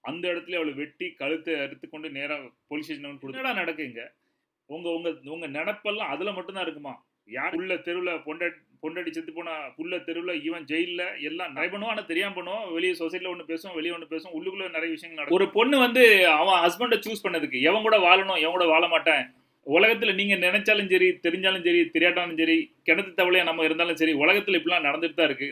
அந்த இடத்துல அவளை வெட்டி கழுத்தை அறுத்து கொண்டு நேரா போலீஸ் ஸ்டேஷன் கொடுத்தா நடக்குங்க. உங்க உங்க உங்க நினப்பெல்லாம் அதுல மட்டும் தான் இருக்குமா? யார் புள்ள தெருவுல பொண்டாட்டி செத்து போனா புள்ள தெருவுல இவன் ஜெயில்ல எல்லாம் நிறைய பண்ணுவோம். ஆனா தெரியாம பண்ணுவோம். வெளியே சொசைட்டில ஒண்ணு பேசுவோம், வெளியே ஒண்ணு பேசுவோம். உள்ளுக்குள்ள நிறைய விஷயங்கள் நடக்கும். ஒரு பொண்ணு வந்து அவன் ஹஸ்பண்டை சூஸ் பண்ணதுக்கு எவன் கூட வாழணும், எவன் கூட வாழ மாட்டேன். உலகத்துல நீங்க நினைச்சாலும் சரி, தெரிஞ்சாலும் சரி, தெரியாட்டாலும் சரி, கிணத்து தவளையா நம்ம இருந்தாலும் சரி, உலகத்துல இப்படிலாம் நடந்துட்டு தான் இருக்கு.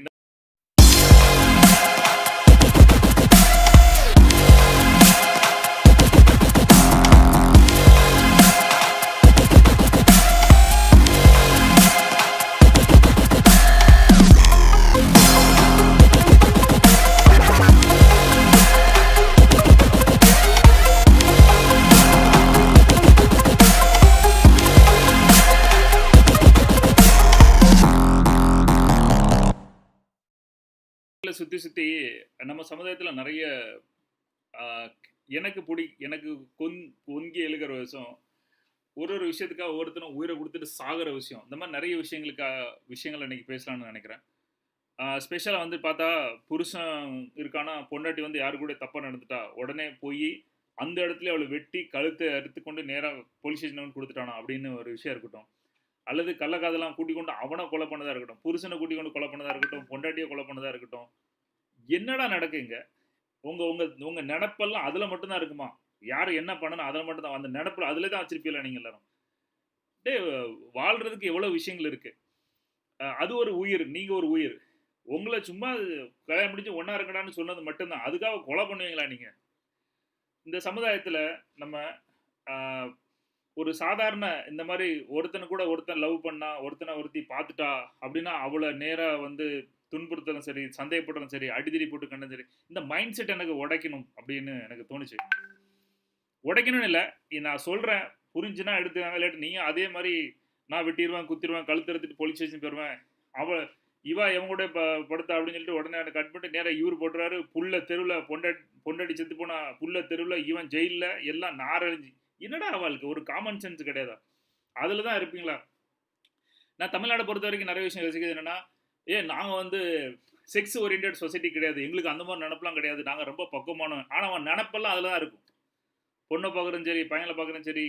சுத்தி சுத்தி நம்ம சமுதாயத்துல நிறைய எனக்கு கொங்கி எழுகிற விஷயம், ஒரு விஷயத்துக்காக ஒவ்வொருத்தரும் உயிரை கொடுத்துட்டு சாகிற விஷயம், இந்த மாதிரி நிறைய விஷயங்கள் இன்னைக்கு பேசலாம்னு நினைக்கிறேன். ஸ்பெஷலாக வந்து பார்த்தா புருஷன் இருக்கானா, பொண்டாட்டி வந்து யாரு கூட தப்பாக நடந்துட்டா உடனே போய் அந்த இடத்துல அவளை வெட்டி கழுத்தை அறுத்து கொண்டு நேராக போலீஸ் ஸ்டேஷன் கொடுத்துட்டானா அப்படின்னு ஒரு விஷயம் இருக்கட்டும். அல்லது கள்ளக்காதெல்லாம் கூட்டிக் கொண்டு அவனை கொலை பண்ணதா இருக்கட்டும், புருஷனை கூட்டிக் கொண்டு கொலை பண்ணதா இருக்கட்டும், பொண்டாட்டியை கொலை பண்ணதா இருக்கட்டும். என்னடா நடக்குங்க? உங்க உங்க உங்க நினப்பெல்லாம் அதுல மட்டும்தான் இருக்குமா? யாரு என்ன பண்ணணும் அதில் மட்டும் தான், அந்த நினப்புல அதுல தான் வச்சிருப்பீங்களா நீங்க எல்லாரும்? டே, வாழ்றதுக்கு எவ்வளவு விஷயங்கள் இருக்கு. அது ஒரு உயிர், நீங்க ஒரு உயிர். உங்களை சும்மா கல்யாணம் முடிச்சு ஒன்னா இருக்கடான்னு சொன்னது மட்டும்தான், அதுக்காக கொலை பண்ணுவீங்களா நீங்க? இந்த சமுதாயத்துல நம்ம ஒரு சாதாரண இந்த மாதிரி ஒருத்தன் லவ் பண்ணா, ஒருத்தி பார்த்துட்டா அப்படின்னா அவளை நேரா வந்து துன்புறுத்தலும் சரி, சந்தேகப்பட்டதும் சரி, அடிதிரி போட்டு கண்டும் சரி, இந்த மைண்ட் செட் எனக்கு உடைக்கணும் அப்படின்னு எனக்கு தோணுச்சு. உடைக்கணும்னு இல்லை, நான் சொல்றேன், புரிஞ்சுன்னா எடுத்துக்காங்க. இல்லாட்டி நீங்க அதே மாதிரி நான் வெட்டிடுவேன், குத்திடுவேன், கழுத்து எடுத்துட்டு போலீஸ் ஸ்டேஷன் போயிடுவேன், இவா எவன் கூட படுத்தா அப்படின்னு சொல்லிட்டு உடனே கட் பண்ணிட்டு நேரம் இவர் போட்டுறாரு. புள்ள தெருவில் பொண்டாட்டி செத்து போனா புள்ள தெருவில் இவன் ஜெயிலில் எல்லாம் நாரழிஞ்சு. என்னடா வாழ்க்கை? ஒரு காமன் சென்ஸ் கிடையாதா? அதில் தான் இருப்பீங்களா? நான் தமிழ்நாடை பொறுத்த வரைக்கும் நிறைய விஷயம் யோசிக்கிறது என்னன்னா, நாங்கள் வந்து செக்ஸ் ஓரியன்ட் சொசைட்டி கிடையாது, எங்களுக்கு அந்த மாதிரி நினப்பெல்லாம் கிடையாது, நாங்கள் ரொம்ப பக்குவமானோம். ஆனால் அவன் நினப்பெல்லாம் அதில் தான் இருக்கும். பொண்ணை பார்க்குறதும் சரி, பையனை பார்க்குறதும் சரி,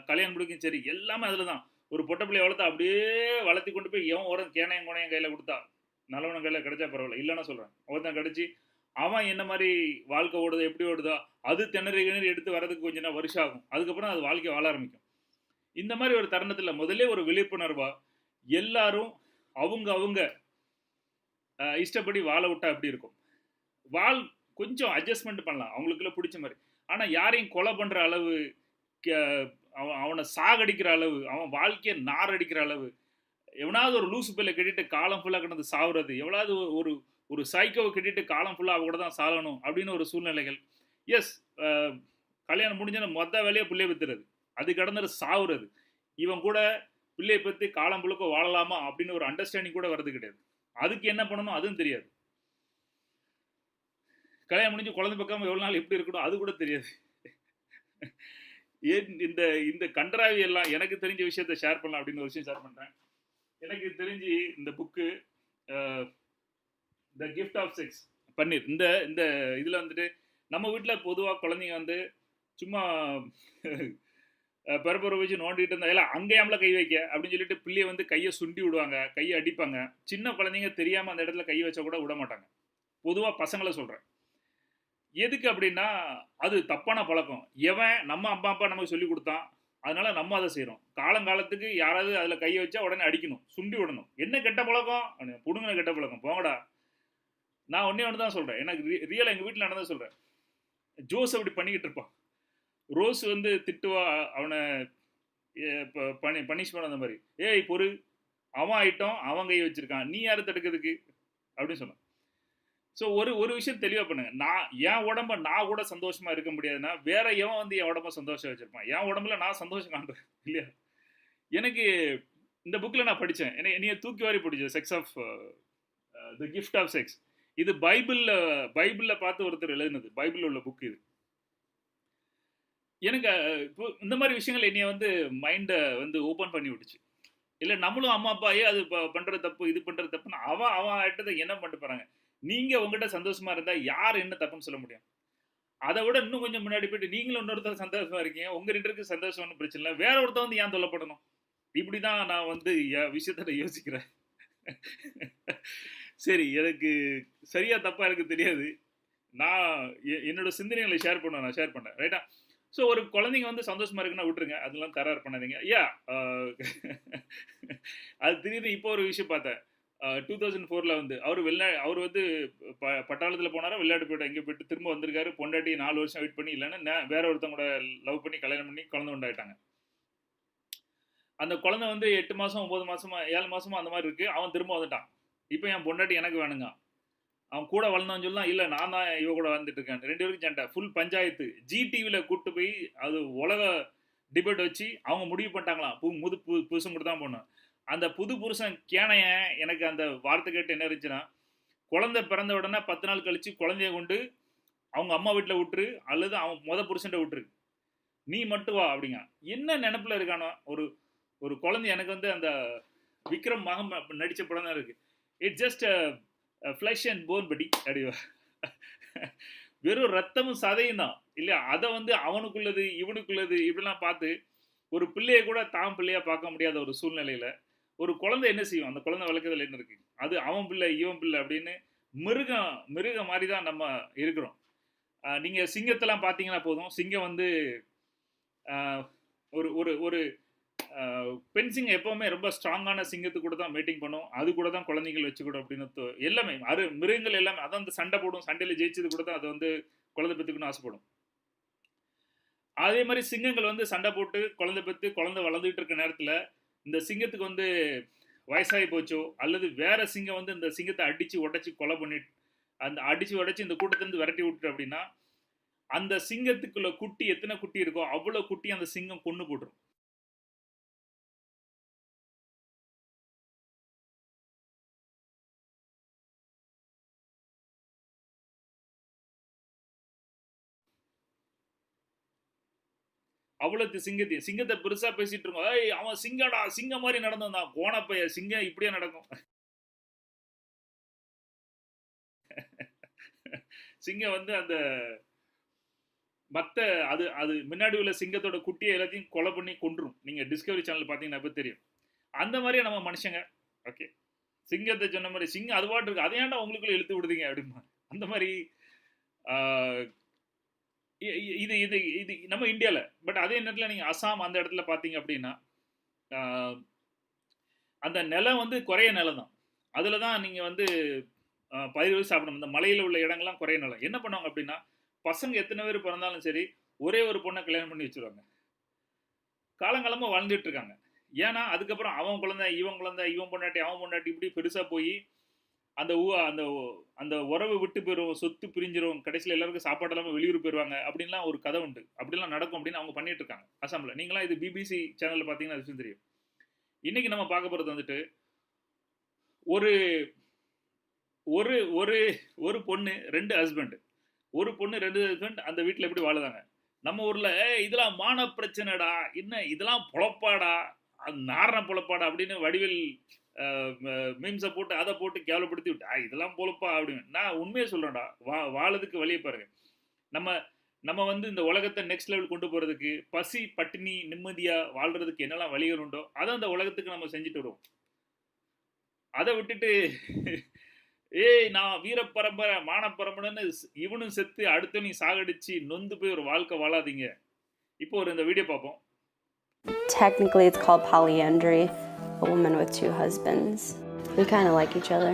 கல்யாணம் பிடிக்கும் சரி, எல்லாமே அதில் தான். ஒரு பொட்டை பிள்ளைய வளர்த்தா அப்படியே வளர்த்தி கொண்டு போய் எவன் ஒரு கேனையும் கோனையும் கையில் கொடுத்தா, நல்லவன கையில் கிடைச்சா பரவாயில்ல, இல்லைன்னா சொல்கிறேன், ஒருத்தன் கிடச்சி அவன் என்ன மாதிரி வாழ்க்கை ஓடுதோ எப்படி ஓடுதோ அது திணறி எடுத்து வரதுக்கு கொஞ்சம் வருஷம் ஆகும். அதுக்கப்புறம் அது வாழ்க்கை வாழ ஆரம்பிக்கும். இந்த மாதிரி ஒரு தருணத்தில் முதல்ல ஒரு விழிப்புணர்வா எல்லாரும் அவங்க இஷ்டப்படி வாழ விட்டா எப்படி இருக்கும்? கொஞ்சம் அட்ஜஸ்ட்மெண்ட் பண்ணலாம் அவங்களுக்குள்ள பிடிச்ச மாதிரி. ஆனால் யாரையும் கொலை பண்ணுற அளவு, அவனை சாகடிக்கிற அளவு, அவன் வாழ்க்கையை நாரடிக்கிற அளவு, எவனாவது ஒரு லூசு பிள்ளை கட்டிட்டு காலம் ஃபுல்லாக கிடந்து சாவுறது, எவ்வளவு ஒரு சைக்கோவை கட்டிட்டு காலம் ஃபுல்லாக அவ கூட தான் சாகணும் அப்படின்னு ஒரு சூழ்நிலைகள். எஸ், கல்யாணம் முடிஞ்சோன்னா மொத்த வேலையை பிள்ளைய பெற்றுறது, அது கடந்துட்டு சாவுறது, இவன் கூட பிள்ளையை பற்றி காலம் புழுக்க வாழலாமா அப்படின்னு ஒரு அண்டர்ஸ்டாண்டிங் கூட வர்றது கிடையாது. அதுக்கு என்ன பண்ணணும் அதுவும் தெரியாது. கல்யாணம் முடிஞ்சு குழந்தை பக்கம் எவ்வளோ நாள் எப்படி இருக்கணும் அது கூட தெரியாது. இந்த இந்த கன்றாவி எல்லாம் எனக்கு தெரிஞ்ச விஷயத்த ஷேர் பண்ணலாம் அப்படின்னு ஒரு விஷயம் ஷேர் பண்ணுறேன். எனக்கு தெரிஞ்சு இந்த book the gift of sex பன்னீர், இந்த இதில் வந்துட்டு நம்ம வீட்டில் பொதுவாக குழந்தைங்க வந்து சும்மா பெறப்பற வச்சு நோண்டிட்டு இருந்தா எல்லாம் அங்கேயாமல கை வைக்க அப்படின்னு சொல்லிட்டு பிள்ளைய வந்து கையை சுண்டி விடுவாங்க, கையை அடிப்பாங்க. சின்ன குழந்தைங்க தெரியாமல் அந்த இடத்துல கை வச்சா கூட விட மாட்டாங்க. பொதுவாக பசங்களை சொல்கிறேன். எதுக்கு அப்படின்னா அது தப்பான பழக்கம். எவன் நம்ம அப்பா நமக்கு சொல்லி கொடுத்தான், அதனால நம்ம அதை செய்கிறோம். காலங்காலத்துக்கு யாராவது அதில் கையை வச்சா உடனே அடிக்கணும், சுண்டி விடணும். என்ன கெட்ட பழக்கம்? புடுங்கின கெட்ட பழக்கம், போங்கடா. நான் ஒன்று தான் சொல்கிறேன், எனக்கு ரியலாக எங்கள் வீட்டில் நடந்ததை சொல்கிறேன். ஜோஸ் அப்படி பண்ணிக்கிட்டு இருப்பான். ரோஸ் வந்து திட்டுவா அவனை, பனிஷ் பண்ண அந்த மாதிரி. ஏய் பொறு, அவன் ஆயிட்டோம், அவன் கை வச்சிருக்கான், நீ யாரு தடுக்கிறதுக்கு அப்படின்னு சொன்னான். ஸோ ஒரு விஷயம் தெளிவாக பண்ணுங்க. என் உடம்ப நான் கூட சந்தோஷமா இருக்க முடியாதுன்னா வேற எவன் வந்து என் உடம்ப சந்தோஷம் வச்சிருப்பான்? என் உடம்புல நான் சந்தோஷம் காண்றேன் இல்லையா? எனக்கு இந்த புக்கில் நான் படித்தேன், என்னைய தூக்கி வாரி பிடிச்சது sex of the gift of sex. இது பைபிளில் பார்த்து ஒருத்தர் எழுதுனது, பைபிளில் உள்ள புக் இது. எனக்கு இப்போ இந்த மாதிரி விஷயங்கள் என்னைய வந்து மைண்டை வந்து ஓப்பன் பண்ணி விட்டுச்சு. இல்லை நம்மளும் அம்மா அப்பாயே அது பண்ணுறது தப்பு, இது பண்ணுறது தப்புன்னு அவன் ஆகிட்டதை என்ன பண்ணிட்டு போகிறாங்க. நீங்கள் உங்ககிட்ட சந்தோஷமாக இருந்தால் யார் என்ன தப்புன்னு சொல்ல முடியும்? அதை விட இன்னும் கொஞ்சம் முன்னாடி போயிட்டு நீங்களும் இன்னொருத்தர் சந்தோஷமா இருக்கீங்க, உங்க 2 பேருக்கு சந்தோஷம் ஒண்ணும் பிரச்சனை இல்ல. வேற ஒருத்தன் வந்து ஏன் தொல்லப்படணும்? இப்படிதான் நான் வந்து விஷயத்த யோசிக்கிறேன். சரி, எனக்கு சரியா தப்பா எனக்கு தெரியாது. நான் என்னோட சிந்தனைகளை நான் ஷேர் பண்ணேன். ரைட்டா? ஸோ ஒரு குழந்தைங்க வந்து சந்தோஷமா இருக்குன்னா விட்டுருங்க. அதெல்லாம் தகராறு பண்ணாதீங்க. அது திடீர்னு இப்போ ஒரு விஷயம் பார்த்தேன். 2004ல வந்து அவர் வந்து பட்டாளத்துல போனாரா, வெளிநாடு போயிட்டு எங்கேயோ போயிட்டு திரும்ப வந்திருக்காரு. பொண்டாட்டி 4 வருஷம் வெயிட் பண்ணி இல்லைன்னா வேற ஒருத்தவங்க கூட லவ் பண்ணி கல்யாணம் பண்ணி குழந்தை உண்டாயிட்டாங்க. அந்த குழந்தை வந்து 8 மாசம் 9 மாசமா 7 மாசமா அந்த மாதிரி இருக்கு. அவன் திரும்ப வந்துட்டான். இப்போ என் பொண்டாட்டி எனக்கு வேணுங்க. அவன் கூட வளர்ந்தவன் சொல்லலாம், இல்ல நான் தான் இவ கூட வந்துட்டு இருக்கேன். 2 பேருக்கும் சண்டை. ஃபுல் பஞ்சாயத்து. ஜி டிவில கூட்டு போய் அது உலக டிபேட் வச்சு அவங்க முடிவு பண்ணிட்டாங்களாம். புருஷன் கூட தான் போகணும். அந்த புது புருஷன் கேனையன் எனக்கு அந்த வார்த்தை கேட்டு என்ன இருந்துச்சுன்னா, குழந்தை பிறந்த உடனே 10 நாள் கழிச்சு குழந்தைய கொண்டு அவங்க அம்மா வீட்டில் விட்டுரு, அல்லது அவன் புருஷன்ட்ட விட்டுரு, நீ மட்டும் வா அப்படிங்க. என்ன நினைப்புல இருக்கானோ ஒரு ஒரு குழந்தை. எனக்கு வந்து அந்த விக்ரம் மகம் நடிச்ச படம் தான் இருக்கு. It's just flush and phone படி அப்படி வெறும் ரத்தமும் சதையும் தான் இல்லையா. அதை வந்து அவனுக்குள்ளது இவனுக்குள்ளது இப்படிலாம் பார்த்து ஒரு பிள்ளையை கூட தான் பிள்ளையா பார்க்க முடியாத ஒரு சூழ்நிலையில ஒரு குழந்தை என்ன செய்யும்? அந்த குழந்தை வளர்க்கறதுல என்ன இருக்கு? அது அவன் பிள்ளை இவன் பிள்ளை அப்படின்னு மிருகம் மாதிரி தான் நம்ம இருக்கிறோம். நீங்க சிங்கத்தெல்லாம் பார்த்தீங்கன்னா போதும், சிங்கம் வந்து ஒரு ஒரு ஒரு பெண் சிங்கம் எப்பவுமே ரொம்ப ஸ்ட்ராங்கான சிங்கத்து கூட தான் மீட்டிங் பண்ணும். அது கூட தான் குழந்தைகள் வச்சுக்கூடும் அப்படின்னு எல்லாமே மிருகங்கள் எல்லாமே அதான் அந்த சண்டை போடும். சண்டையில ஜெயிச்சது கூட தான் அது வந்து குழந்தை பெற்றுக்கணும்னு ஆசைப்படும். அதே மாதிரி சிங்கங்கள் வந்து சண்டை போட்டு குழந்தை பெற்று குழந்தை வளர்ந்துட்டு இருக்க நேரத்தில் இந்த சிங்கத்துக்கு வந்து வயசாகி போச்சோ அல்லது வேற சிங்கம் வந்து இந்த சிங்கத்தை அடிச்சு உடைச்சு கொலை பண்ணிட்டு அந்த அடிச்சு உடைச்சு இந்த கூட்டத்திலிருந்து விரட்டி விட்டுரு அப்படின்னா அந்த சிங்கத்துக்குள்ள குட்டி எத்தனை குட்டி இருக்கோ அவ்வளவு குட்டி அந்த சிங்கம் கொண்டு போட்டுரும். அவ்வளவு சிங்கத்தை பெருசா பேசிட்டு இருக்கோம். ஏய் அவன் சிங்கடா, சிங்கம் மாதிரி நடந்து வந்தான். கோணப்பைய சிங்கம் இப்படியே நடக்கும். சிங்கம் வந்து அந்த மத்த அது அது முன்னாடி உள்ள சிங்கத்தோட குட்டியை எல்லாத்தையும் கொலை பண்ணி கொன்றும். நீங்க டிஸ்கவரி சேனல் பாத்தீங்கன்னா இப்ப தெரியும். அந்த மாதிரியே நம்ம மனுஷங்க. ஓகே, சிங்கத்தை சொன்ன மாதிரி சிங்கம் அது பாட்டு இருக்கு, அதை ஏன்டா உங்களுக்குள்ள இழுத்து விடுதீங்க அப்படிமா. அந்த மாதிரி இது இது இது நம்ம இந்தியால. பட் அதே நேரத்தில் நீங்க அசாம் அந்த இடத்துல பாத்தீங்க அப்படின்னா அந்த நிலம் வந்து குறைய நிலம் தான். அதுல தான் நீங்க வந்து பயிர்கள் சாப்பிடணும். இந்த மலையில உள்ள இடங்கள்லாம் குறைய நிலம். என்ன பண்ணுவாங்க அப்படின்னா பசங்க எத்தனை பேர் பிறந்தாலும் சரி ஒரே ஒரு பொண்ணை கல்யாணம் பண்ணி வச்சிருவாங்க. காலங்காலமா வாழ்ந்துட்டு இருக்காங்க. ஏன்னா அதுக்கப்புறம் அவன் குழந்தை இவன் பொண்டாட்டி அவன் பொண்டாட்டி இப்படி பெருசா போய் அந்த அந்த அந்த உறவை விட்டு போயிடும், சொத்து பிரிஞ்சிரும், கடைசியில் எல்லாருக்கும் சாப்பாடு இல்லாமல் வெளியூர் போயிடுவாங்க அப்படின்லாம் ஒரு கதை உண்டு. அப்படிலாம் நடக்கும் அப்படின்னு அவங்க பண்ணிட்டு இருக்காங்க அசாமில். நீங்களாம் இது பிபிசி சேனலில் பார்த்தீங்கன்னா அது விஷயம் தெரியும். இன்னைக்கு நம்ம பார்க்க போகிறது வந்துட்டு ஒரு ஒரு ஒரு ஒரு பொண்ணு 2 ஹஸ்பண்ட், ஒரு பொண்ணு 2 ஹஸ்பண்ட் அந்த வீட்டில் எப்படி வாழுதாங்க. நம்ம ஊர்ல இதெல்லாம் மான பிரச்சனைடா, என்ன இதெல்லாம் பொழப்பாடா, அது நாரண பொழப்பாடா அப்படின்னு வடிவில் மீம்ஸை போட்டு அதை போட்டு கேவலப்படுத்தி விட்டு இதெல்லாம் பொழப்பா அப்படின்னு. நான் உண்மையை சொல்றேன்டா, வாழறதுக்கு வழியை பாருங்க. நம்ம வந்து இந்த உலகத்தை நெக்ஸ்ட் லெவல் கொண்டு போறதுக்கு பசி பட்டினி நிம்மதியா வாழ்றதுக்கு என்னெல்லாம் வழிகள் உண்டோ அதை அந்த உலகத்துக்கு நம்ம செஞ்சுட்டு வருவோம். அதை விட்டுட்டு ஏய் நான் வீர பரம்பரை மான பரம்பரைன்னு இவனும் செத்து அடுத்த நீ சாகடிச்சு நொந்து போய் ஒரு வாழ்க்கை வாழாதீங்க. இப்போ ஒரு இந்த வீடியோ பார்ப்போம். Technically it's called polyandry, a woman with 2 husbands. We kind of like each other.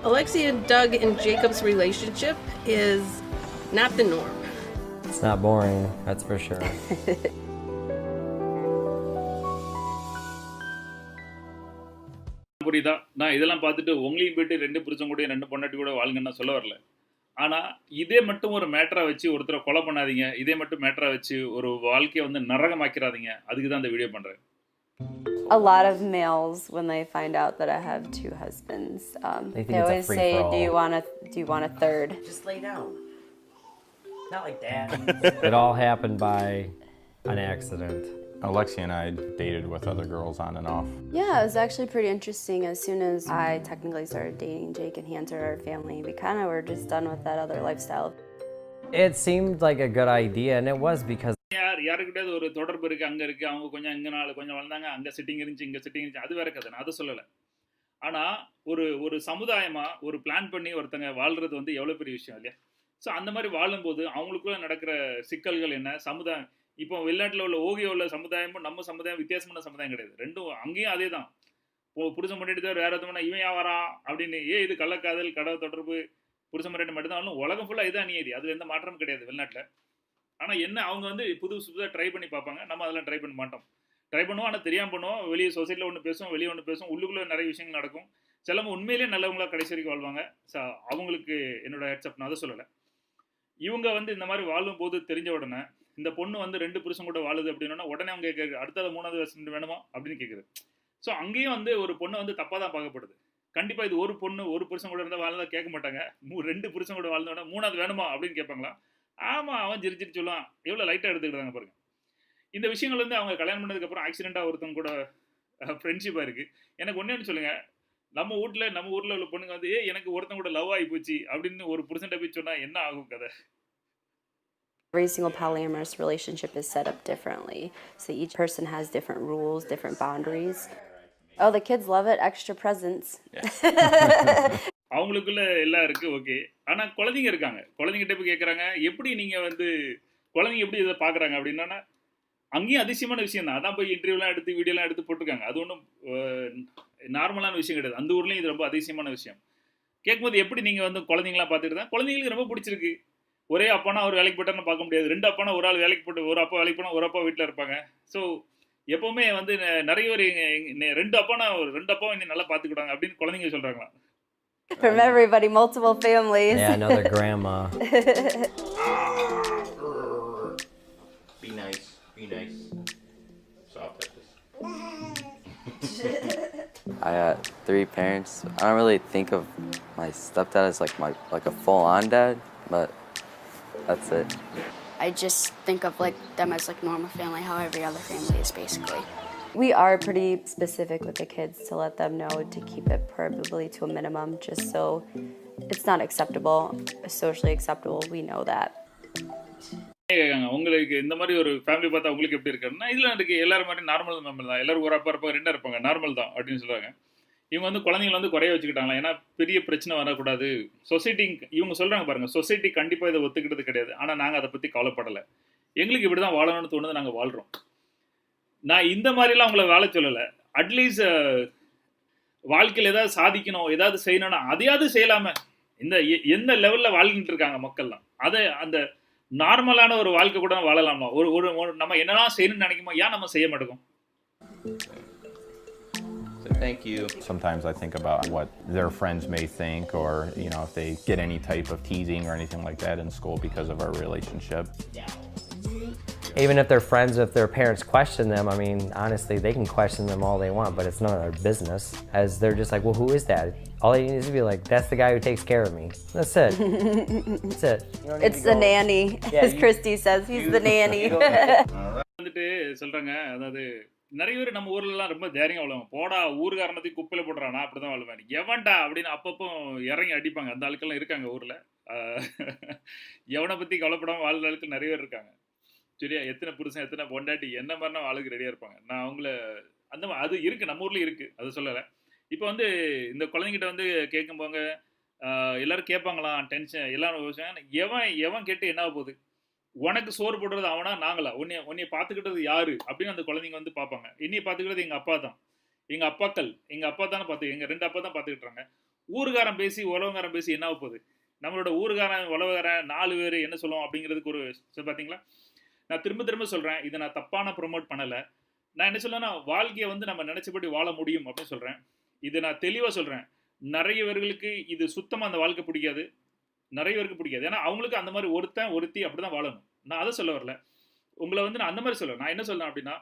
Alexia, Doug, and Jacob's relationship is not the norm. It's not boring, that's for sure. புரியுதா? நான் இதெல்லாம் பார்த்துட்டு உங்களையும் போயிட்டு 2 புருஷன் கூட 2 பொண்டாட்டி கூட வாழுங்கன்னா சொல்ல வரல. ஆனா இதே மட்டும் ஒரு மேட்டரா வச்சு ஒருத்தரை கொலை பண்ணாதீங்க. இதே மட்டும் மேட்டரா வச்சு ஒரு வாழ்க்கையை வந்து நரகமாக்கிறாதீங்க. அதுக்கு தான் இந்த வீடியோ பண்றேன். A lot of males, when they find out that I have 2 husbands, they always say, do you want a third? Just lay down. Not like that. It all happened by an accident. Alexia and I dated with other girls on and off. Yeah, it was actually pretty interesting. As soon as I technically started dating Jake and he entered our family, we kind of were just done with that other lifestyle. It seemed like a good idea, and it was because யாருக்கிட்டயாவது ஒரு தொடர்பு இருக்கு, அங்க இருக்கு, அவங்க கொஞ்சம் இங்க நாள் கொஞ்சம் வளர்ந்தாங்க, அங்க சிட்டிங் இருந்துச்சு, இங்க சிட்டிங் இருந்துச்சு, அது வேற கதை, நான் அதை சொல்லல. ஆனா ஒரு ஒரு சமுதாயமா ஒரு பிளான் பண்ணி ஒருத்தங்க வாழ்றது வந்து எவ்வளவு பெரிய விஷயம் இல்லையா? ஸோ அந்த மாதிரி வாழும்போது அவங்களுக்குள்ள நடக்கிற சிக்கல்கள் என்ன, சமுதாயம் இப்போ வெளிநாட்டில் உள்ள ஓகியோ உள்ள சமுதாயமும் நம்ம சமுதாயம் வித்தியாசமான சமுதாயம் கிடையாது. ரெண்டும் அங்கேயும் அதே தான். புருஷன் முன்னாடி தான் வேற எதுவும் இவன் ஏன் வரான் அப்படின்னு, இது கள்ளக்காதல் கடவுள் தொடர்பு புருஷன் முன்னாடி மட்டும்தான். உலகம் ஃபுல்லாக இதுதான் நீதி, அது எந்த மாற்றமும் கிடையாது வெளிநாட்டில். ஆனால் என்ன அவங்க வந்து புதுசாக ட்ரை பண்ணி பார்ப்பாங்க, நம்ம அதெல்லாம் ட்ரை பண்ண மாட்டோம். ட்ரை பண்ணுவோம், ஆனால் தெரியாமல் பண்ணுவோம். வெளியே சொசைட்டியில் ஒன்று பேசுவோம், வெளியே ஒன்று பேசுவோம், உள்ளுக்குள்ளே நிறைய விஷயங்கள் நடக்கும். சிலவங்க உண்மையிலேயே நல்லவங்களா கடைசி வரைக்கும் வாழ்வாங்க. ஸோ அவங்களுக்கு என்னோட ஹெட்ஸ்அப் நான் அதை சொல்லலை. இவங்க வந்து இந்த மாதிரி வாழும்போது தெரிஞ்ச உடனே இந்த பொண்ணு வந்து 2 புருஷன் கூட வாழுது அப்படின்னா உடனே அவங்க கேட்குறது அடுத்தது 3வது வருஷம் வேணுமா அப்படின்னு கேட்குது. ஸோ அங்கேயும் வந்து ஒரு பொண்ணு வந்து தப்பாக தான் பார்க்கப்படுது. கண்டிப்பாக இது ஒரு பொண்ணு ஒரு புருஷன் கூட இருந்தால் வாழ்ந்தா கேட்க மாட்டாங்க. 2 புருஷன் கூட வாழ்ந்தோன்னா 3வது வேணுமா அப்படின்னு கேட்பாங்களா? ஆமாம், அவன் சிரிச்சிட்டு சொல்லுவான். எவ்வளோ லைட்டாக எடுத்துக்கிட்டாங்க பாருங்க. இந்த விஷயங்கள் வந்து அவங்க கல்யாணம் பண்ணதுக்கப்புறம் ஆக்சிடெண்ட்டாக ஒருத்தவங்க கூட ஃப்ரெண்ட்ஷிப்பாக இருக்குது. எனக்கு ஒன்று சொல்லுங்கள், நம்ம ஊரில் உள்ள பொண்ணுங்க வந்து எனக்கு ஒருத்தன் கூட லவ் ஆகி போச்சு அப்படின்னு ஒரு புருஷன்ட்ட போய் சொன்னால் என்ன ஆகும் கதை? Every single polyamorous relationship is set up differently. So each person has different rules, different boundaries. Oh, the kids love it. Extra presents. அவங்களுக்குள்ள எல்லாம் இருக்கு, ஓகே. ஆனால் குழந்தைங்க இருக்காங்க. குழந்தைங்கிட்ட போய் கேட்குறாங்க, எப்படி நீங்கள் வந்து குழந்தைங்க எப்படி இதை பார்க்குறாங்க அப்படின்னா, அங்கேயும் அதிசயமான விஷயம் தான். அதான் போய் இன்டர்வியூலாம் எடுத்து வீடியோலாம் எடுத்து போட்டிருக்காங்க. அது ஒன்றும் நார்மலான விஷயம் கிடையாது. அந்த ஊர்லேயும் இது ரொம்ப அதிசயமான விஷயம். கேட்கும்போது எப்படி நீங்கள் வந்து குழந்தைங்களாம் பார்த்துட்டு தான் குழந்தைங்களுக்கு ரொம்ப பிடிச்சிருக்கு. ஒரே அப்பானா ஒரு வேலைக்கு போட்டான்னு பார்க்க முடியாது. 2 அப்பானா ஒரு ஆள் வேலைக்கு போட்டு, ஒரு அப்பா வேலைக்கு போனால் ஒரு அப்பா வீட்டில் இருப்பாங்க. ஸோ எப்போவுமே வந்து நிறைய பேர் 2 அப்பானா ஒரு 2 அப்பாவும் இன்னும் நல்லா பார்த்துக்கிட்டாங்க அப்படின்னு குழந்தைங்க சொல்கிறாங்களா? From everybody, multiple families. Yeah, another grandma. Be nice. Be nice. Soft like this. I got 3 parents. I don't really think of my stepdad as like a full-on dad, but that's it. I just think of like them as like normal family, how every other family is basically. We are pretty specific with the kids to let them know to keep it probably to a minimum, just so it's not acceptable, socially acceptable. We know that. உங்களுக்கு இந்த மாதிரி ஒரு family பார்த்தா உங்களுக்கு எப்படி இருக்குன்னா, இதில் இருக்கு எல்லாரும் மாதிரி நார்மல் மெம்பர் தான். எல்லாரும் ஒரு அப்பா இருப்பாங்க, 2 இருப்பாங்க, நார்மல் தான் அப்படின்னு சொல்லுவாங்க. இவங்க வந்து குழந்தைங்களை வந்து குறைய வச்சுக்கிட்டாங்களா, ஏன்னா பெரிய பிரச்சனை வரக்கூடாது. சொசைட்டி இவங்க சொல்கிறாங்க பாருங்கள், சொசைட்டி கண்டிப்பாக இதை ஒத்துக்கிட்டது கிடையாது. ஆனால் நாங்கள் அதை பற்றி கவலைப்படலை. எங்களுக்கு இப்படி தான் வாழணும்னு தோணுது, நாங்கள் வாழ்கிறோம். நான் இந்த மாதிரிலாம் அவங்கள வாழ சொல்லலை. அட்லீஸ்ட் வாழ்க்கையில் ஏதாவது சாதிக்கணும், ஏதாவது செய்யணும்னா அதையாவது செய்யலாமல். இந்த எந்த லெவலில் வாழ்ந்துட்டு இருக்காங்க மக்கள்லாம், அதை அந்த நார்மலான ஒரு வாழ்க்கை கூட வாழலாமா? ஒரு நம்ம என்னெல்லாம் செய்யணும்னு நினைக்குமோ ஏன் நம்ம செய்ய மாட்டோம்? Thank you. Sometimes I think about what their friends may think, or if they get any type of teasing or anything like that in school because of our relationship. Even if they're friends, if their parents question them, I mean, honestly, they can question them all they want, but it's none of their business. As they're just like, well, who is that? All they need is to be like, that's the guy who takes care of me. That's it. That's it. It's the nanny, as Christy says. He's the nanny. வந்துட்டு சொல்கிறாங்க, அதாவது நிறைய பேர் நம்ம ஊர்லலாம் ரொம்ப தைரியம் வாழுவாங்க. போடா ஊருக்காரணத்தையும் குப்பையில் போடுறானா, அப்படி தான் வாழ்வேன். எவன்டா அப்படின்னு அப்பப்போ இறங்கி அடிப்பாங்க. அந்த ஆட்கள்லாம் இருக்காங்க ஊரில். எவனை பற்றி கவலைப்படாமல் வாழ்ற ஆட்கள் நிறைய பேர் இருக்காங்க. சரியா? எத்தனை புருஷன் எத்தனை பொண்டாட்டி என்ன மாதிரினா ஆளுக்கு ரெடியாக இருப்பாங்க. நான் அவங்கள அது இருக்குது, நம்ம ஊரில் இருக்குது, அது சொல்லலை. இப்போ வந்து இந்த குழந்தைங்கிட்ட வந்து கேட்கும்போங்க எல்லோரும் கேட்பாங்களாம், டென்ஷன் எல்லாரும் எவன் கேட்டு என்ன போகுது? உனக்கு சோறு போடுறது அவனா நாங்களா? உன்னைய பார்த்துக்கிட்டது யாரு அப்படின்னு அந்த குழந்தைங்க வந்து பார்ப்பாங்க. என்னையை பார்த்துக்கிட்டது எங்கள் அப்பா தான், எங்கள் அப்பா தானே பார்த்து, எங்கள் 2 அப்பா தான் பார்த்துக்கிட்டுறாங்க. ஊருகாரன் பேசி உலவகாரன் பேசி என்ன போகுது? நம்மளோட ஊருகாரன் உலவகாரன் 4 பேர் என்ன சொல்லுவோம் அப்படிங்கிறதுக்கு ஒரு பார்த்தீங்களா? நான் திரும்ப சொல்கிறேன், இதை நான் தப்பான ப்ரொமோட் பண்ணலை. நான் என்ன சொல்லேன்னா, வாழ்க்கையை வந்து நம்ம நினச்சபடி வாழ முடியும் அப்படின்னு சொல்கிறேன். இது நான் தெளிவாக சொல்கிறேன். நிறைய பேர்களுக்கு இது சுத்தமாக அந்த வாழ்க்கை பிடிக்காது, நிறைய பேருக்கு பிடிக்காது. ஏன்னா அவங்களுக்கு அந்த மாதிரி ஒருத்தி அப்படி தான் வாழணும். நான் அதை சொல்ல வரல, உங்களை வந்து நான் அந்த மாதிரி சொல்ல. நான் என்ன சொல்கிறேன் அப்படின்னா,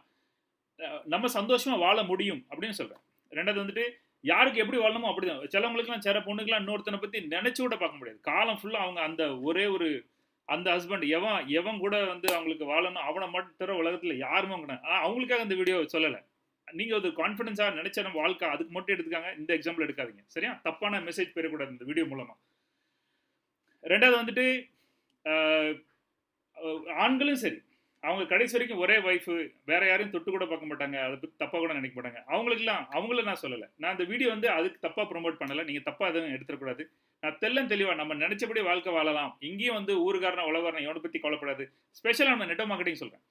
நம்ம சந்தோஷமாக வாழ முடியும் அப்படின்னு சொல்கிறேன். 2வது வந்துட்டு யாருக்கு எப்படி வாழணுமோ அப்படி தான். சிலவங்களுக்குலாம் சில பொண்ணுக்கெலாம் இன்னொருத்தனை பற்றி நினச்சி கூட பார்க்க முடியாது. காலம் ஃபுல்லாக அவங்க அந்த ஒரே ஒரு அந்த ஹஸ்பண்ட் எவன் கூட வந்து அவங்களுக்கு வாழணும், அவனை மட்டும் தர உலகத்தில் யாருமே அவங்க. ஆனால் அவங்களுக்காக இந்த வீடியோ சொல்லலை. நீங்கள் ஒரு கான்ஃபிடென்ஸாக நினச்ச நம்ம வாழ்க்கை அதுக்கு மட்டும் எடுத்துக்காங்க. இந்த எக்ஸாம்பிள் எடுக்காதீங்க, சரியா? தப்பான மெசேஜ் பெறக்கூடாது இந்த வீடியோ மூலமாக. 2வது வந்துட்டு ஆண்களும் சரி, அவங்க கடைசி வரைக்கும் ஒரே ஒய்ஃபு, வேற யாரையும் தொட்டு கூட பார்க்க மாட்டாங்க, அதை பற்றி தப்பாக கூட நினைக்க மாட்டாங்க. அவங்கள நான் சொல்லலை. நான் இந்த வீடியோ வந்து அதுக்கு தப்பாக ப்ரொமோட் பண்ணலை, நீங்கள் தப்பாக எதுவும் எடுத்துடக்கூடாது. நான் தெளிவாக நம்ம நினைச்சபடி வாழ்க்கை வாழலாம். இங்கேயும் வந்து ஊருக்காரன உலகாரன எவனை பற்றி கவலைப்படாது. ஸ்பெஷலாக நம்ம நெட் மார்க்கெட்டிங் சொல்கிறேன்.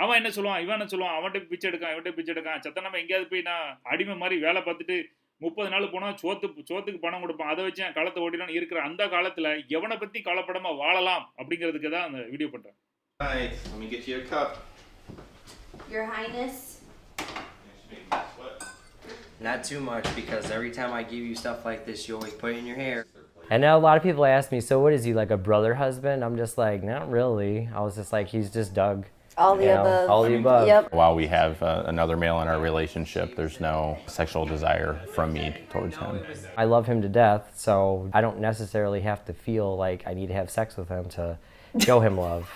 அவன் என்ன சொல்லுவான், இவன் என்ன சொல்லுவான், அவன்கிட்ட பிச்சை எடுக்கான், இவன்கிட்ட பிச்சை எடுக்கான், சத்த நம்ம எங்கேயாவது போய் நான் அடிமை மாதிரி வேலை பார்த்துட்டு 30 நாள் போனால் சோத்துக்கு பணம் கொடுப்பான், அதை வச்சு என் காலத்தை ஓட்டிடணும் இருக்கிற அந்த காலத்தில் எவனை பற்றி கவலைப்படாமல் வாழலாம் அப்படிங்கிறதுக்கு தான் அந்த வீடியோ பண்ணுறேன். Right, let me get you a cup. Your Highness. Not too much, because every time I give you stuff like this, you always put it in your hair. And now a lot of people ask me, so what is he, like a brother husband? I'm just like, not really. I was just like, he's just Doug. All the You know, above. all the above. Yep. While we have another male in our relationship, there's no sexual desire from me towards him. I love him to death, so I don't necessarily have to feel like I need to have sex with him to show him love.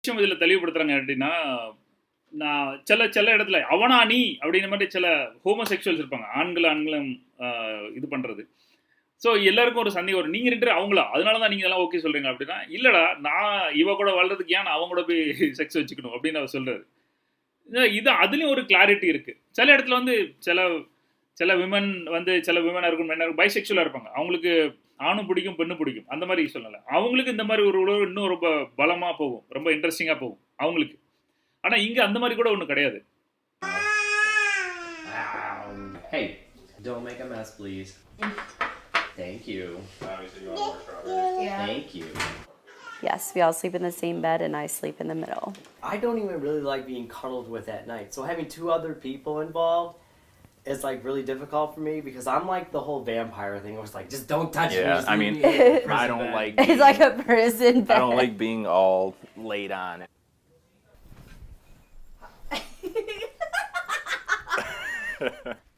விஷயம் இதில் தெளிவுபடுத்துறாங்க அப்படின்னா, நான் சில இடத்துல அவனா நீ அப்படின்ற மாதிரி சில ஹோமோசெக்சுவல்ஸ் இருப்பாங்க, ஆண்களும் இது பண்ணுறது. ஸோ எல்லாருக்கும் ஒரு சந்தேகம் வரும், நீங்கள் 2 பேரும் அவங்களா, அதனால தான் நீங்கள் எல்லாம் ஓகே சொல்கிறீங்க அப்படின்னா, இல்லைடா நான் இவ கூட வாழ்றதுக்கு ஏன் அவங்க கூட போய் செக்ஸ் வச்சுக்கணும் அப்படின்னு அவர் சொல்கிறாரு. இது அதுலேயும் ஒரு கிளாரிட்டி இருக்குது. சில இடத்துல வந்து சில விமன் வந்து சில விமனாக இருக்கும், மென்னாக இருக்கும், பைசெக்சுவலாக இருப்பாங்க. அவங்களுக்கு ஆணும் பிடிக்கும் பெண்ணும் பிடிக்கும், அந்த மாதிரி சொல்லலை. அவங்களுக்கு இந்த மாதிரி ஒரு உறவு இன்னும் ரொம்ப பலமாக போகும், ரொம்ப இன்ட்ரெஸ்டிங்காக போகும் அவங்களுக்கு. ஆனால் இங்கே அந்த மாதிரி கூட ஒன்றும் கிடையாது. Hey, don't make a mess, please. Thank you. Yeah. Thank you. Yes, we all sleep in the same bed and I sleep in the middle. I don't even really like being cuddled with at night, so having 2 other people involved is like really difficult for me, because I'm like the whole vampire thing. It was like, just don't touch me. Just leave me in the prison I don't bed. like It's like a prison bed. I don't like being all laid on.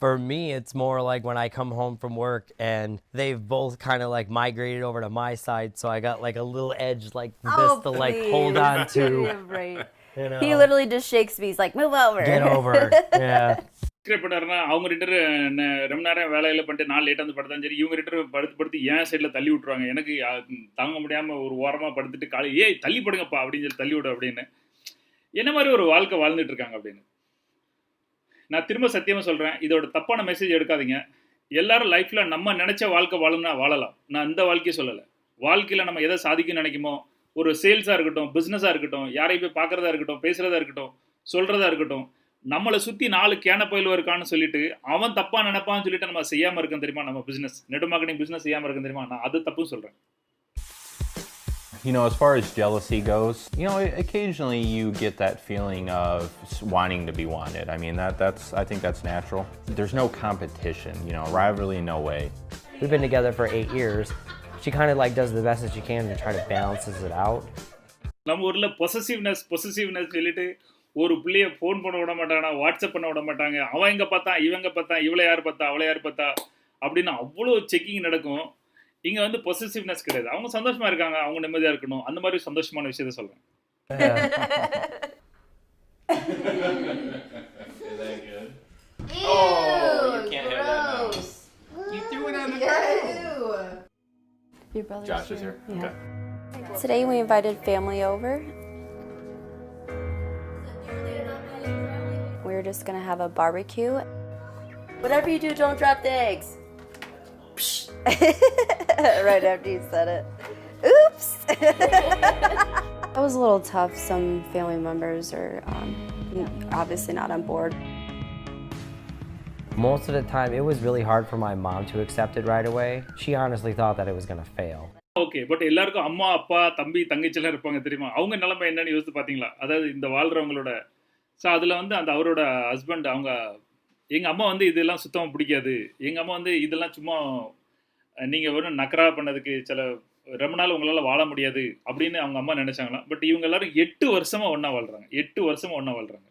For me, it's more like when I come home from work and they've both kind of like migrated over to my side, so I got like a little edge like this to like hold on to. Right. You know, He literally just shakes me. He's like, move over. get over. Yeah. Subscribe பண்ணாருன்னா அவங்க 2 பேரும் ரொம்ப நேரம் வேலையில் பண்ணிட்டு நான் லேட்டாக வந்து படுத்தாலும் சரி, இவங்க 2 பேரும் படுத்து என் சைடில் தள்ளி விட்ருவாங்க. எனக்கு தாங்க முடியாமல் ஒரு ஓரமாக படுத்துட்டு ஏய் தள்ளி படுங்கப்பா அப்படின்னு சொல்லி தள்ளி விடு அப்படின்னு. என்ன மாதிரி ஒரு வாழ்க்கை வாழ்ந்துட்டு இருக்காங்க அப்படின்னு. நான் திரும்ப சத்தியமாக சொல்கிறேன், இதோட தப்பான மெசேஜ் எடுக்காதீங்க. எல்லாரும் லைஃப்பில் நம்ம நினச்ச வாழ்க்கை வாழணும்னா வாழலாம். நான் இந்த வாழ்க்கையை சொல்லலை. வாழ்க்கையில் நம்ம எதை சாதிக்கணும்னு நினைக்குமோ, ஒரு சேல்ஸாக இருக்கட்டும், பிஸ்னஸாக இருக்கட்டும், யாரையும் போய் பார்க்குறதா இருக்கட்டும், பேசுகிறதா இருக்கட்டும், சொல்கிறதா இருக்கட்டும், நம்மளை சுற்றி 4 கேன பயிலுவ இருக்கான்னு சொல்லிட்டு அவன் தப்பாக நினைப்பான்னு சொல்லிட்டு நம்ம செய்யாமல் இருக்கோம் தெரியுமா. நம்ம பிஸ்னஸ் நெட் மார்க்கெட்டிங் பிஸ்னஸ் செய்யாமல் இருக்கோம் தெரியுமா. நான் அது தப்புன்னு சொல்கிறேன். You know, as far as jealousy goes, you know, occasionally you get that feeling of wanting to be wanted. I mean, I think that's natural. There's no competition, you know, rivalry, no way. We've been together for 8 years. She kind of like does the best that she can to try to balances it out. நம்ம ஊரில் possessiveness சொல்லிட்டு ஒரு பிள்ளைய phone பண்ண விட மாட்டாங்க, WhatsApp பண்ண விட மாட்டாங்க. அவன் எங்கே பார்த்தா, இவங்க பார்த்தா, இவளை யார் பார்த்தா, அவளை யார் பார்த்தா அப்படின்னு அவ்வளோ செக்கிங் நடக்கும். இங்கே வந்து பொசசிவ்னஸ் கிடையாது. அவங்க சந்தோஷமாக இருக்காங்க, அவங்க நிம்மதியாக இருக்கணும், அந்த மாதிரி சந்தோஷமான விஷயத்த சொல்கிறேன். Ew, you can't have that now. gross. You threw it on the ground. Ew. Your brother's Josh is here? Yeah. Okay. Today we invited family over. We're just gonna have a barbecue. Whatever you do, don't drop the eggs. Right after you said it. Oops! That was a little tough. Some family members are obviously not on board. Most of the time, it was really hard for my mom to accept it right away. She honestly thought that it was going to fail. Okay, but எல்லாருக்கும் அம்மா அப்பா தம்பி தங்கச்சிலாம் இருப்பாங்க தெரியுமா. அவங்க நிலைமை என்னன்னு யோசித்து பார்த்தீங்களா? அதாவது இந்த வாழ்கிறவங்களோட. ஸோ அதில் வந்து அந்த அவரோட ஹஸ்பண்ட் அவங்க எங்கள் அம்மா வந்து இதெல்லாம் சுத்தமாக பிடிக்காது, எங்கள் அம்மா வந்து இதெல்லாம் சும்மா நீங்கள் வெறும் நக்கரா பண்ணதுக்கு ரொம்ப நாள் உங்களால் வாழ முடியாது அப்படின்னு அவங்க அம்மா நினச்சாங்களாம். பட் இவங்க எல்லாரும் 8 வருஷமாக ஒன்றா வாழ்கிறாங்க. 8 வருஷமாக ஒன்றா வாழ்கிறாங்க.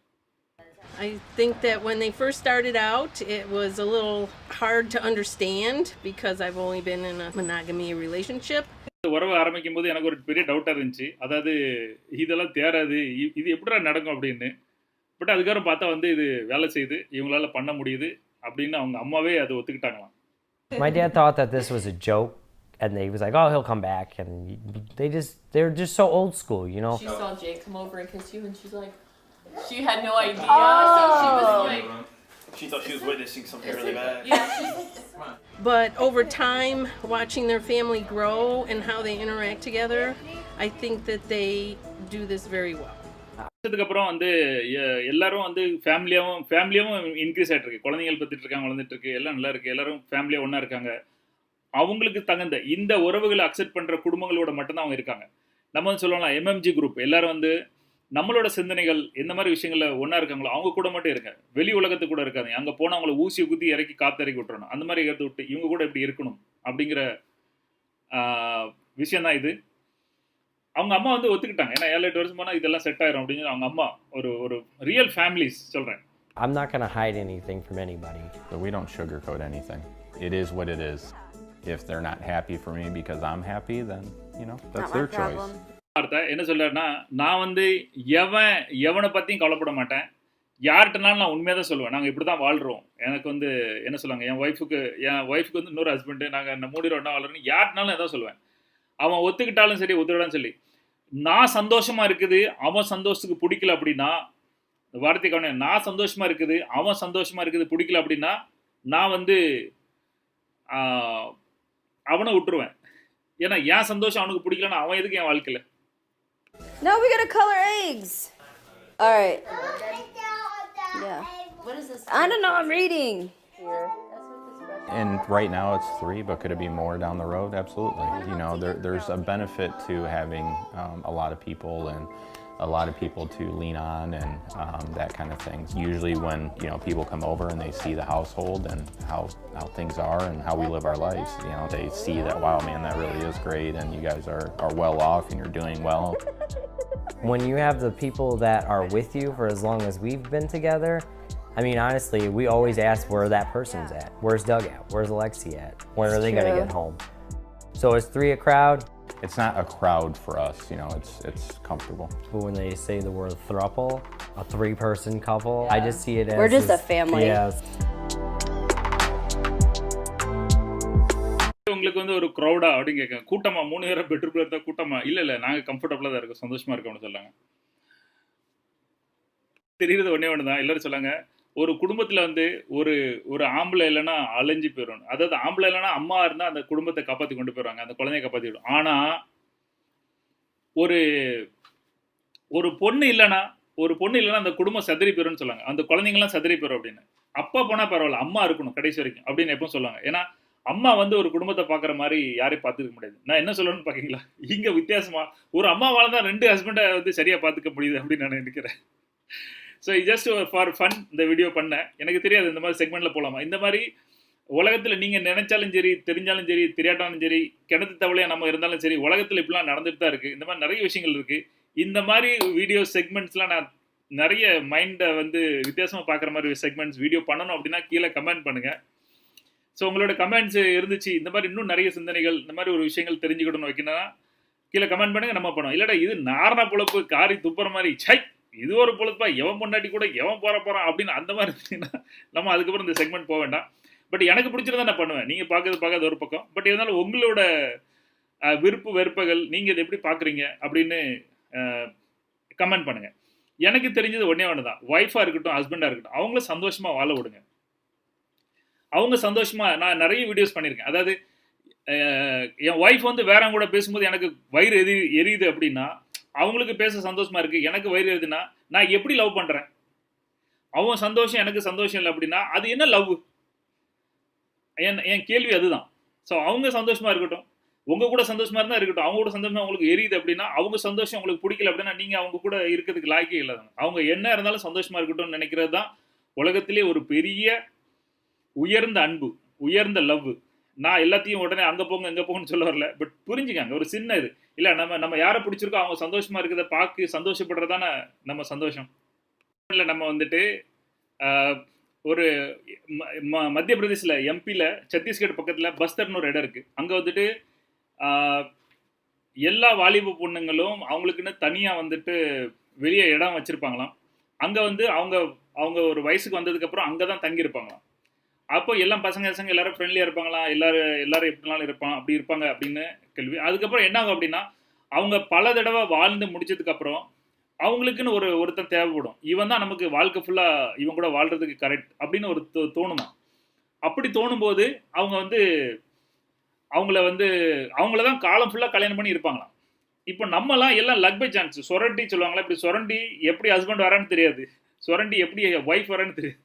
I think that when they first started out, it was a little hard to understand because I've only been in a monogamy relationship. உறவு ஆரம்பிக்கும் போது எனக்கு ஒரு பெரிய டவுட்டாக இருந்துச்சு. அதாவது இதெல்லாம் தேராது, இது எப்படிடா நடக்கும் அப்படின்னு. பட் அதுக்கப்புறம் பார்த்தா வந்து இது வேலை செய்யுது, இவங்களால பண்ண முடியுது அப்படின்னு அவங்க அம்மாவே அதை ஒத்துக்கிட்டாங்களாம். My dad thought that this was a joke, And they was like, oh, he'll come back. And they're just so old school, you know? She saw Jake come over and kiss you, and she's like, she had no idea. So she was like, she thought she was witnessing something really bad. yeah. But over time, watching their family grow and how they interact together, I think that they do this very well. அதுக்கப்புறம் வந்து எல்லாரும் வந்து ஃபேமிலியாவும் increase ஆகிட்டு இருக்கு. குழந்தைகள் பற்றிட்டு இருக்காங்க, வளர்ந்துட்டு இருக்கு, எல்லாம் நல்லா இருக்கு. எல்லாரும் ஃபேமிலியாக ஒன்றா இருக்காங்க. அவங்களுக்கு தகுந்த இந்த உறவுகளை அக்செப்ட் பண்ணுற குடும்பங்களோட மட்டும்தான் அவங்க இருக்காங்க. நம்ம வந்து சொல்லலாம் எம்எம்ஜி குரூப் எல்லாரும் வந்து நம்மளோட சிந்தனைகள் எந்த மாதிரி விஷயங்களில் ஒன்றா இருக்காங்களோ அவங்க கூட மட்டும் இருங்க. வெளி உலகத்துக்கு கூட இருக்காது. அங்கே போனால் அவங்கள ஊசியை குத்தி இறக்கி காத்திறக்கி விட்டுறணும். அந்த மாதிரி எடுத்து விட்டு இவங்க கூட எப்படி இருக்கணும் அப்படிங்கிற விஷயந்தான் இது. அவங்க அம்மா வந்து ஒத்துக்கிட்டாங்க. ஏன்னா 7-8 வருஷம் போனால் இதெல்லாம் செட் ஆயிரும் அப்படின்னு அவங்க அம்மா ஒரு ரியல் ஃபேமிலிஸ் சொல்கிறேன். I'm not going to hide anything from anybody. So we don't sugarcoat anything. It is what it is. If they're not happy for me because I'm happy, then, you know, that's their choice. என்ன சொல்கிறேன்னா, நான் வந்து எவனை பற்றியும் கவலைப்பட மாட்டேன். யார்கிட்டனாலும் நான் உண்மையாக தான் சொல்லுவேன். நாங்கள் இப்படி தான் வாழ்கிறோம். எனக்கு வந்து என்ன சொல்லுவாங்க, என் ஒய்ஃபுக்கு வந்து இன்னொரு ஹஸ்பண்டு, நாங்கள் 3 ஒன்றா வாழ்றோன்னு யார்கிட்டனாலும் எதாவது சொல்லுவேன். அவன் ஒத்துக்கிட்டாலும் சரி ஒத்துக்கிட்டாலும் சரி, நான் சந்தோஷமாக இருக்குது அவன் சந்தோஷத்துக்கு பிடிக்கல அப்படின்னா, வார்த்தைக்கு அவனே நான் சந்தோஷமாக இருக்குது அவன் சந்தோஷமாக இருக்குது பிடிக்கல அப்படின்னா, நான் வந்து அவனை விட்டுருவேன். ஏன்னா என் சந்தோஷம் அவனுக்கு பிடிக்கலன்னா அவன் எதுக்கு என் வாழ்க்கையில். No, we gotta color eggs. All right. Yeah. What is this? I don't know. I'm reading. Here. And right now it's 3, but could it be more down the road? Absolutely. You know, there's a benefit to having a lot of people and a lot of people to lean on and that kind of thing. Usually when, you know, people come over and they see the household and how things are and how we live our lives, you know, they see that, wow, man, that really is great and you guys are well off and you're doing well. When you have the people that are with you for as long as we've been together, I mean, honestly, we always ask where that person's at. Where's Doug at? Where's Alexi at? When are they going to get home? So is 3 a crowd? It's not a crowd for us, you know, it's comfortable. But when they say the word throuple, a 3-person couple, I just see it as... We're just a family. Yes. உங்களுக்கு வந்து ஒரு க்ரௌடா அப்படின்னு கேட்க, கூட்டமா 3 பேரை பெட்ரூம்ல இருந்தால் கூட்டமா? இல்லை நாங்கள் கம்ஃபர்டபுளாக தான் இருக்கோம், சந்தோஷமா இருக்கோம்னு சொல்லாங்க. தெரியுறது ஒன்று தான். எல்லாரும் சொல்லாங்க, ஒரு குடும்பத்தில் வந்து ஒரு ஆம்பளை இல்லைன்னா அலைஞ்சு போயிடும். அதாவது ஆம்பளை இல்லைன்னா அம்மா இருந்தால் அந்த குடும்பத்தை காப்பாற்றி கொண்டு போயிடுவாங்க, அந்த குழந்தைய காப்பாற்றி விடும். ஆனால் ஒரு பொண்ணு இல்லைன்னா அந்த குடும்பம் சதறி போயிடும்னு சொல்லுவாங்க. அந்த குழந்தைங்களாம் சதறி போயிடும் அப்படின்னு. அப்பா போனால் பரவாயில்ல, அம்மா இருக்கணும் கடைசி வரைக்கும் அப்படின்னு எப்போ சொல்லுவாங்க. ஏன்னா அம்மா வந்து ஒரு குடும்பத்தை பார்க்குற மாதிரி யாரையும் பார்த்துக்க முடியாது. நான் என்ன சொல்லணும்னு பார்க்கீங்களா, இங்கே வித்தியாசமா ஒரு அம்மாவால் தான் 2 ஹஸ்பண்டை வந்து சரியாக பார்த்துக்க முடியுது அப்படின்னு நான் நினைக்கிறேன். ஸோ ஜஸ்ட் ஃபார் ஃபன் இந்த வீடியோ பண்ணேன். எனக்கு தெரியாது இந்த மாதிரி செக்மெண்ட்டில் போகலாமா. இந்த மாதிரி உலகத்தில் நீங்கள் நினைச்சாலும் சரி, தெரிஞ்சாலும் சரி, தெரியாட்டாலும் சரி, கிணத்து தவளையாக நம்ம இருந்தாலும் சரி, உலகத்தில் இப்படிலாம் நடந்துட்டு தான் இருக்குது. இந்த மாதிரி நிறைய விஷயங்கள் இருக்குது. இந்த மாதிரி வீடியோ செக்மெண்ட்ஸ்லாம் நான் நிறைய மைண்டை வந்து வித்தியாசமாக பார்க்குற மாதிரி செக்மெண்ட்ஸ் வீடியோ பண்ணணும் அப்படின்னா கீழே கமெண்ட் பண்ணுங்கள். ஸோ உங்களோட கமெண்ட்ஸ் இருந்துச்சு, இந்த மாதிரி இன்னும் நிறைய சிந்தனைகள், இந்த மாதிரி ஒரு விஷயங்கள் தெரிஞ்சுக்கிடணும் வைக்கணும்னா கீழே கமெண்ட் பண்ணுங்கள், நம்ம பண்ணுவோம். இல்லைடா இது நாரண பொழப்பு காரி துப்புற மாதிரி, சை இது ஒரு பொழுதுப்பா, எவன் பொண்டாட்டி கூட எவன் போகிறான் அப்படின்னு அந்த மாதிரி இருந்தீங்கன்னா நம்ம அதுக்கப்புறம் இந்த செக்மெண்ட் போக வேண்டாம். பட் எனக்கு பிடிச்சிருந்தா நான் பண்ணுவேன். நீங்கள் பார்க்காத ஒரு பக்கம். பட் இருந்தாலும் உங்களோட விருப்பு வெறுப்புகள், நீங்கள் இதை எப்படி பார்க்குறீங்க அப்படின்னு கமெண்ட் பண்ணுங்கள். எனக்கு தெரிஞ்சது ஒன்று தான், ஒய்ஃபாக இருக்கட்டும் ஹஸ்பண்டாக இருக்கட்டும், அவங்கள சந்தோஷமாக வாழ விடுங்க. அவங்க சந்தோஷமாக, நான் நிறைய வீடியோஸ் பண்ணியிருக்கேன். அதாவது என் ஒய்ஃப் வந்து வேறவங்க கூட பேசும்போது எனக்கு வயிறு எரியுது அப்படின்னா, அவங்களுக்கு பேச சந்தோஷமா இருக்குது, எனக்கு வயிறு எரியுதுன்னா நான் எப்படி லவ் பண்ணுறேன்? அவன் சந்தோஷம் எனக்கு சந்தோஷம் இல்லை அப்படின்னா அது என்ன லவ்? என் கேள்வி அதுதான். ஸோ அவங்க சந்தோஷமாக இருக்கட்டும், உங்கள் கூட சந்தோஷமாக இருந்தால் இருக்கட்டும். அவங்க கூட சந்தோஷமாக உங்களுக்கு எரியுது அப்படின்னா, அவங்க சந்தோஷம் உங்களுக்கு பிடிக்கல அப்படின்னா நீங்கள் அவங்க கூட இருக்கிறதுக்கு லாய்க்கே இல்லாதவங்க. அவங்க என்ன இருந்தாலும் சந்தோஷமாக இருக்கட்டும்னு நினைக்கிறது தான் உலகத்திலே ஒரு பெரிய உயர்ந்த அன்பு, உயர்ந்த லவ். நான் எல்லாத்தையும் உடனே அங்கே போங்க இங்கே போங்கன்னு சொல்ல வரல. பட் புரிஞ்சுக்காங்க, ஒரு சின்ன இது இல்லை, நம்ம யாரை பிடிச்சிருக்கோ அவங்க சந்தோஷமாக இருக்கிறத பார்க்க சந்தோஷப்படுறதான நம்ம சந்தோஷம். இல்லை நம்ம வந்துட்டு ஒரு மத்திய பிரதேசில் எம்பியில் சத்தீஸ்கர் பக்கத்தில் பஸ்தர்னு ஒரு இடம் இருக்குது. அங்கே வந்துட்டு எல்லா வாலிப பொண்ணுங்களும் அவங்களுக்குன்னு தனியாக வந்துட்டு வெளியே இடம் வச்சுருப்பாங்களாம். அங்கே வந்து அவங்க ஒரு வயசுக்கு வந்ததுக்கப்புறம் அங்கே தான் தங்கியிருப்பாங்களாம். அப்போ எல்லாம் பசங்க எல்லாரும் ஃப்ரெண்ட்லியாக இருப்பாங்களா, எல்லாரும் எப்படினாலும் அப்படி இருப்பாங்க அப்படின்னு கேள்வி. அதுக்கப்புறம் என்ன ஆகும் அப்படின்னா, அவங்க பல தடவை வாழ்ந்து முடிச்சதுக்கப்புறம் அவங்களுக்குன்னு ஒருத்தன் தேவைப்படும். இவன் தான் நமக்கு வாழ்க்கை ஃபுல்லாக இவன் கூட வாழ்றதுக்கு கரெக்ட் அப்படின்னு தோணுமா. அப்படி தோணும்போது அவங்க அவங்கள தான் காலம் ஃபுல்லாக கல்யாணம் பண்ணி இருப்பாங்களாம். இப்போ நம்மலாம் எல்லாம் லக் பை சான்ஸ் சொரண்டி சொல்லுவாங்களா, இப்படி சொரண்டி எப்படி ஹஸ்பண்ட் வரான்னு தெரியாது, சொரண்டி எப்படி ஒய்ஃப் வரான்னு தெரியாது.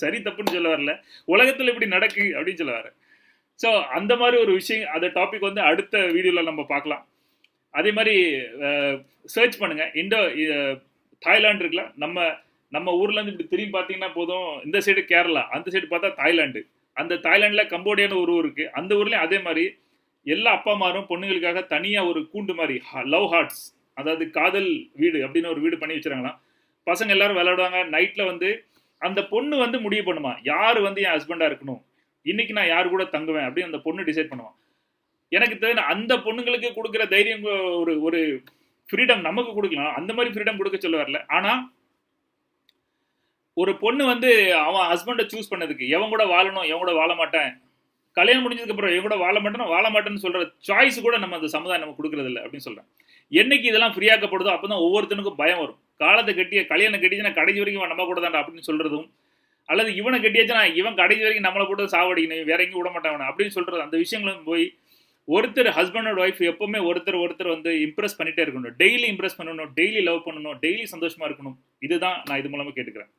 சரி தப்புன்னு சொல்ல வரல, உலகத்தில் இப்படி நடக்கு அப்படின்னு சொல்ல வரேன். ஸோ அந்த மாதிரி ஒரு விஷயம், அந்த டாபிக் அடுத்த வீடியோவில் நம்ம பார்க்கலாம். அதே மாதிரி சர்ச் பண்ணுங்க. தாய்லாந்து இருக்குல்ல, நம்ம ஊர்லேருந்து இப்படி திரும்பி பார்த்தீங்கன்னா போதும், இந்த சைடு கேரளா, அந்த சைடு பார்த்தா தாய்லாந்து, அந்த தாய்லாண்டில் கம்போடியான்னு ஒரு ஊர் இருக்குது. அந்த ஊர்லேயும் அதே மாதிரி எல்லா அப்பா அம்மாரும் பொண்ணுங்களுக்காக தனியாக ஒரு கூண்டு மாதிரி லவ் ஹார்ட்ஸ், அதாவது காதல் வீடு அப்படின்னு ஒரு வீடு பண்ணி வச்சுருங்களாம். பசங்க எல்லாரும் விளையாடுவாங்க. நைட்டில் அந்த பொண்ணு முடிவு பண்ணுமா, யார் என் ஹஸ்பண்டாக இருக்கணும், இன்னைக்கு நான் யார் கூட தங்குவேன் அப்படின்னு அந்த பொண்ணு டிசைட் பண்ணுவான். எனக்கு தெரிஞ்ச அந்த பொண்ணுங்களுக்கு கொடுக்குற தைரியம் ஒரு ஃப்ரீடம் நமக்கு கொடுக்கலாம். அந்த மாதிரி ஃப்ரீடம் கொடுக்க சொல்ல வரல. ஆனால் ஒரு பொண்ணு அவன் ஹஸ்பண்டை சூஸ் பண்ணதுக்கு, எவன் கூட வாழணும், எவன் கூட வாழ மாட்டேன், கல்யாணம் முடிஞ்சதுக்கு அப்புறம் எவன் கூட வாழ மாட்டேன்னு சொல்ற சாய்ஸ் கூட நம்ம அந்த சமுதாயம் நம்ம கொடுக்கறது இல்லை அப்படின்னு சொல்றேன். என்னைக்கு இதெல்லாம் ஃப்ரீயாக்கப்படுதோ அப்பதான் ஒவ்வொருத்தனுக்கும் பயம் வரும். கல்யாணம் கட்டிச்சுன்னா கடைசி வரைக்கும் நம்ம கூட தான்டா அப்படின்னு சொல்றதும், அல்லது இவனை கட்டியாச்சுன்னா இவன் கடைசி வரைக்கும் நம்மளை போட்டு சாவடிக்கணும், வேற எங்கேயும் விட மாட்டான் அப்படின்னு சொல்றது. அந்த விஷயங்களும் போய் ஒருத்தர் ஹஸ்பண்ட் அண்ட் ஒய்ஃப் எப்பவுமே ஒருத்தர் இம்ப்ரெஸ் பண்ணிட்டே இருக்கணும். டெய்லி இம்ப்ரெஸ் பண்ணணும், டெய்லி லவ் பண்ணணும், டெய்லி சந்தோஷமா இருக்கணும். இதுதான் நான் இது மூலமா கேட்டுக்கிறேன்.